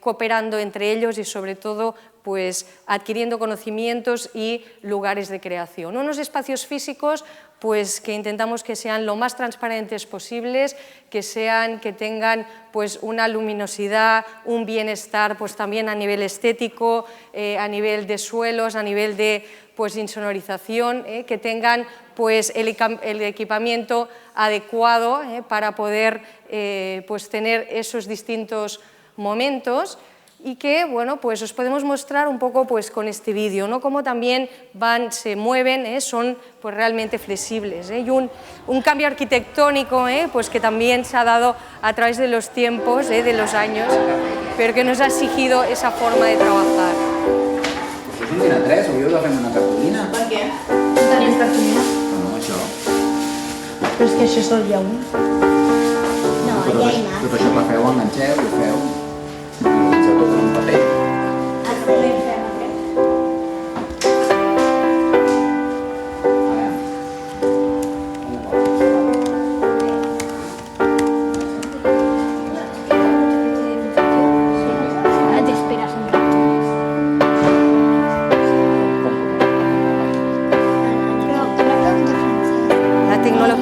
Speaker 2: cooperando entre ellos y sobre todo pues, adquiriendo conocimientos y lugares de creación. Unos espacios físicos pues, que intentamos que sean lo más transparentes posibles, que tengan pues, una luminosidad, un bienestar pues, también a nivel estético, a nivel de suelos, a nivel de pues, insonorización, que tengan pues, el equipamiento adecuado para poder pues, tener esos distintos momentos y que bueno, pues, os podemos mostrar un poco pues, con este vídeo, ¿no? Cómo también se mueven, son pues, realmente flexibles. Y un cambio arquitectónico pues, que también se ha dado a través de los tiempos, de los años, pero que nos ha exigido esa forma de trabajar.
Speaker 15: És un dia 3, hauríeu de fer una cartolina. Per què?
Speaker 5: Tenim cartolina.
Speaker 15: No, això.
Speaker 5: Però és que això és el dia 1.
Speaker 9: No,
Speaker 15: Tot
Speaker 9: ja hi va.
Speaker 15: això que feu, enganxeu, ho feu, i enganxeu tot en un paper.
Speaker 9: El paper fem aquest.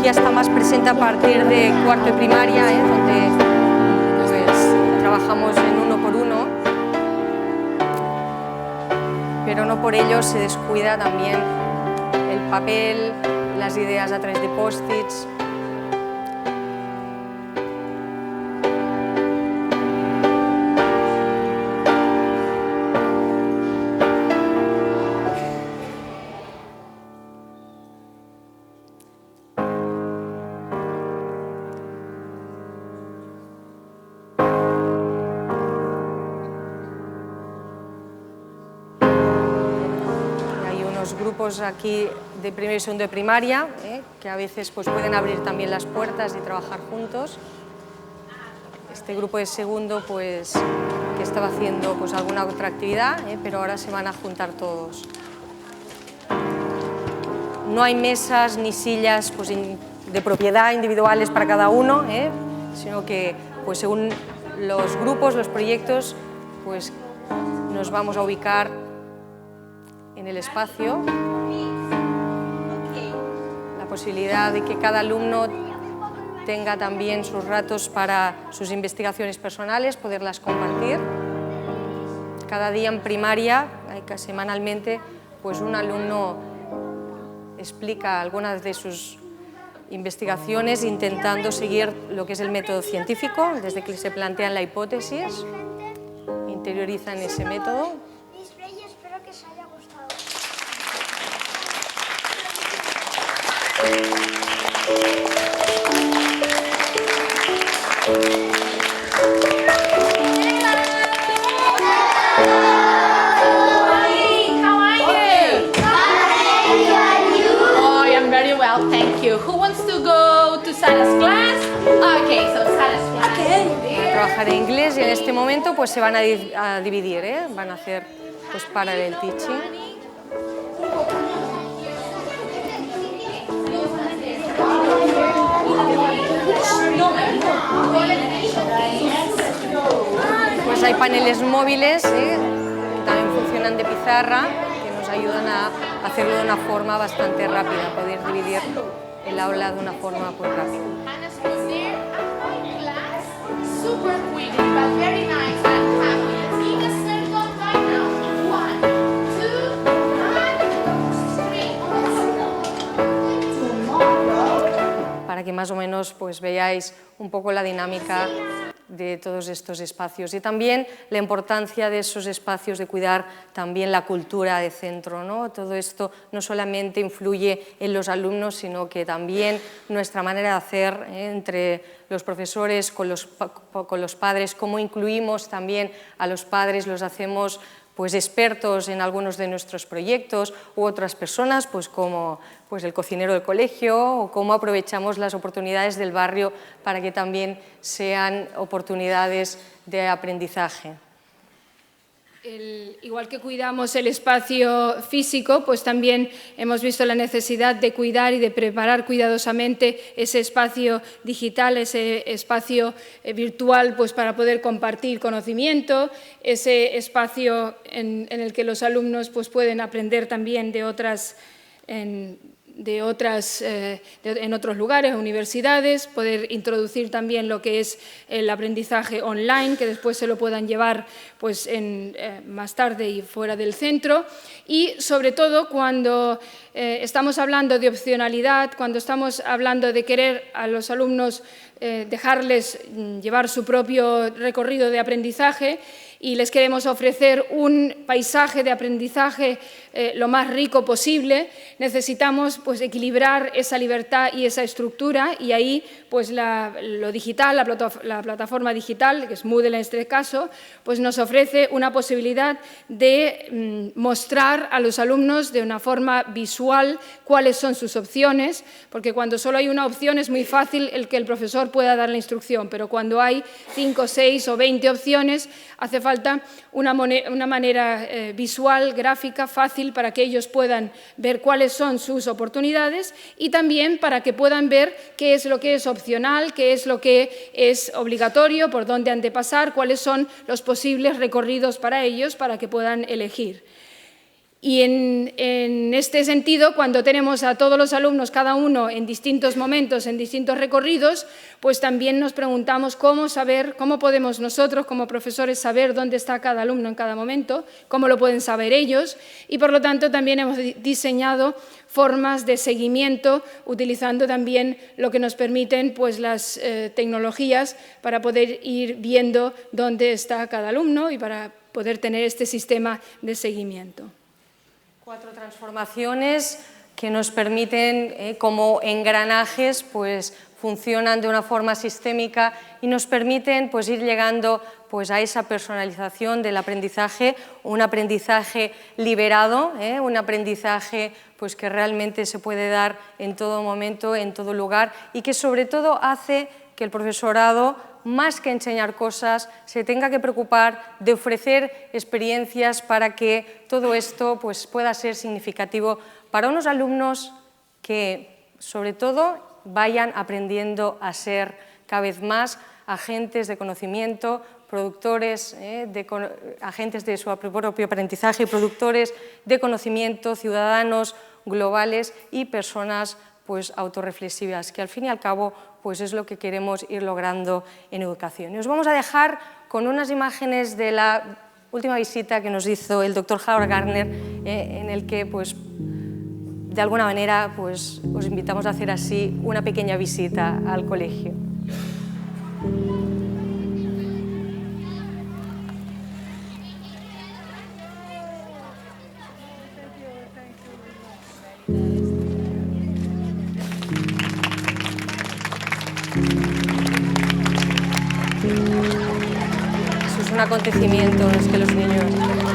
Speaker 2: Está más presente a partir de cuarto de primaria, donde pues, trabajamos en 1 por 1, pero no por ello se descuida también el papel, las ideas a través de post-its. Grupos aquí de primero y segundo de primaria, que a veces pues, pueden abrir también las puertas y trabajar juntos. Este grupo de segundo pues, que estaba haciendo pues, alguna otra actividad, pero ahora se van a juntar todos. No hay mesas ni sillas pues, de propiedad individuales para cada uno, sino que pues, según los grupos, los proyectos, pues, nos vamos a ubicar en el espacio, la posibilidad de que cada alumno tenga también sus ratos para sus investigaciones personales, poderlas compartir. Cada día en primaria, semanalmente, pues un alumno explica algunas de sus investigaciones intentando seguir lo que es el método científico, desde que se plantean la hipótesis, interiorizan ese método.
Speaker 7: Espero que os haya gustado.
Speaker 17: Thank you. Who wants to go to Sara's class? Okay, so Sara's class.
Speaker 2: Okay. Trabajar en inglés y en este momento pues se van a dividir, van a hacer pues parallel teaching. Pues hay paneles móviles que también funcionan de pizarra, que nos ayudan a hacerlo de una forma bastante rápida, poder dividir el aula de una forma pues rápida. Para que más o menos pues veáis un poco la dinámica de todos estos espacios y también la importancia de esos espacios de cuidar también la cultura de centro, ¿no? Todo esto no solamente influye en los alumnos, sino que también nuestra manera de hacer entre los profesores, con los padres, cómo incluimos también a los padres, los hacemos pues expertos en algunos de nuestros proyectos u otras personas, pues como pues el cocinero del colegio, o cómo aprovechamos las oportunidades del barrio para que también sean oportunidades de aprendizaje.
Speaker 3: Igual que cuidamos el espacio físico, pues también hemos visto la necesidad de cuidar y de preparar cuidadosamente ese espacio digital, ese espacio virtual, pues para poder compartir conocimiento, ese espacio en el que los alumnos pues pueden aprender también en otros lugares, universidades, poder introducir también lo que es el aprendizaje online, que después se lo puedan llevar pues, más tarde y fuera del centro. Y sobre todo cuando estamos hablando de opcionalidad, cuando estamos hablando de querer a los alumnos dejarles llevar su propio recorrido de aprendizaje, y les queremos ofrecer un paisaje de aprendizaje lo más rico posible, necesitamos pues, equilibrar esa libertad y esa estructura, y ahí pues, lo digital, la plataforma digital, que es Moodle en este caso, pues, nos ofrece una posibilidad de mostrar a los alumnos de una forma visual cuáles son sus opciones, porque cuando solo hay una opción es muy fácil el que el profesor pueda dar la instrucción, pero cuando hay 5, 6 o 20 opciones hace falta una manera visual, gráfica, fácil para que ellos puedan ver cuáles son sus oportunidades y también para que puedan ver qué es lo que es opcional, qué es lo que es obligatorio, por dónde han de pasar, cuáles son los posibles recorridos para ellos para que puedan elegir. Y en este sentido, cuando tenemos a todos los alumnos, cada uno en distintos momentos, en distintos recorridos, pues también nos preguntamos cómo podemos nosotros como profesores saber dónde está cada alumno en cada momento, cómo lo pueden saber ellos, y por lo tanto también hemos diseñado formas de seguimiento utilizando también lo que nos permiten pues, las tecnologías para poder ir viendo dónde está cada alumno y para poder tener este sistema de seguimiento.
Speaker 2: 4 transformaciones que nos permiten, como engranajes, pues funcionan de una forma sistémica y nos permiten pues, ir llegando pues, a esa personalización del aprendizaje, un aprendizaje liberado, un aprendizaje pues, que realmente se puede dar en todo momento, en todo lugar y que sobre todo hace que el profesorado, más que enseñar cosas, se tenga que preocupar de ofrecer experiencias para que todo esto pues, pueda ser significativo para unos alumnos que, sobre todo, vayan aprendiendo a ser cada vez más agentes de conocimiento, productores, agentes de su propio aprendizaje, productores de conocimiento, ciudadanos globales y personas pues, autorreflexivas, que al fin y al cabo pues es lo que queremos ir logrando en educación. Y os vamos a dejar con unas imágenes de la última visita que nos hizo el doctor Howard Gardner, en el que, pues, de alguna manera, pues, os invitamos a hacer así una pequeña visita al colegio. Eso es un acontecimiento, no es que los niños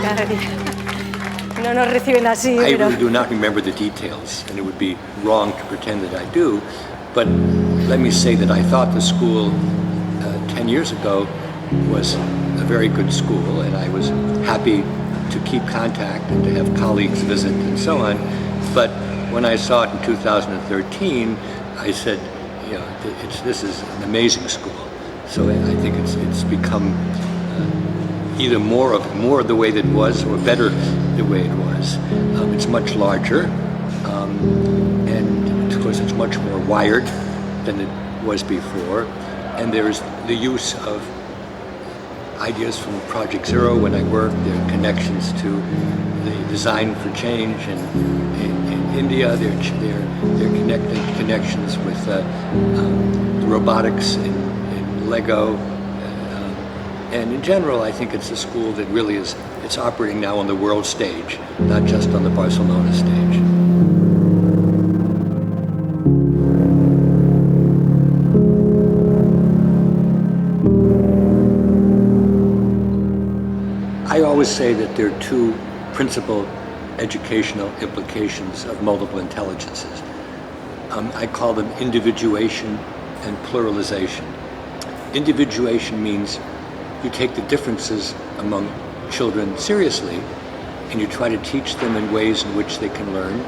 Speaker 2: cada día no nos reciben así.
Speaker 18: I
Speaker 2: Pero...
Speaker 18: really do not remember the details, and it would be wrong to pretend that I do, but let me say that I thought the school 10 years ago was a very good school, and I was happy to keep contact and to have colleagues visit and so on. But when I saw it in 2013, I said, you know, this is an amazing school. So I think it's become either more of the way that it was, or better the way it was. It's much larger, and of course it's much more wired than it was before. And there's the use of ideas from Project Zero when I worked, their connections to the Design for Change in India, their connections with robotics in Lego. And in general, I think it's a school that really it's operating now on the world stage, not just on the Barcelona stage. I always say that there are two principal educational implications of multiple intelligences. I call them individuation and pluralization. Individuation means you take the differences among children seriously, and you try to teach them in ways in which they can learn,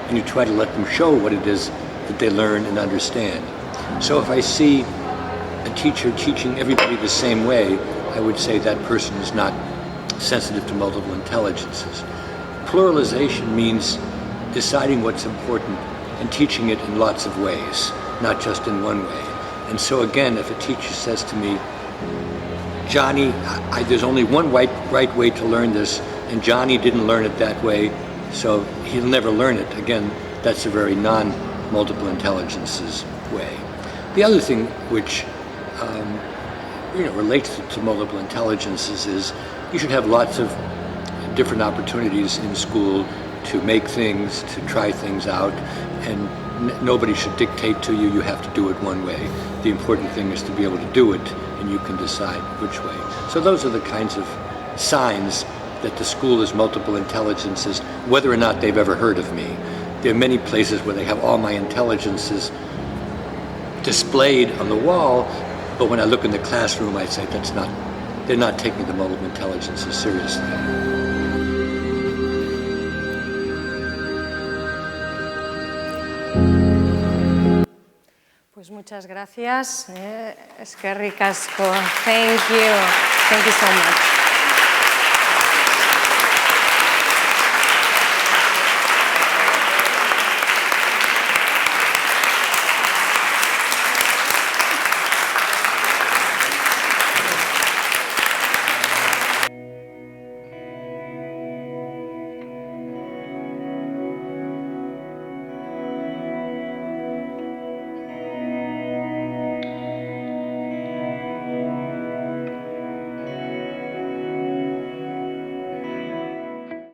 Speaker 18: and you try to let them show what it is that they learn and understand. So if I see a teacher teaching everybody the same way, I would say that person is not sensitive to multiple intelligences. Pluralization means deciding what's important and teaching it in lots of ways, not just in one way. And so again, if a teacher says to me, Johnny, there's only one right way to learn this, and Johnny didn't learn it that way, so he'll never learn it. Again, that's a very non-multiple intelligences way. The other thing which relates to multiple intelligences is you should have lots of different opportunities in school to make things, to try things out, and nobody should dictate to you, you have to do it one way. The important thing is to be able to do it, and you can decide which way. So those are the kinds of signs that the school is multiple intelligences, whether or not they've ever heard of me. There are many places where they have all my intelligences displayed on the wall, but when I look in the classroom, I say they're not taking the multiple intelligences seriously.
Speaker 2: Pues muchas gracias. Es que ricasco. Thank you. Thank you so much.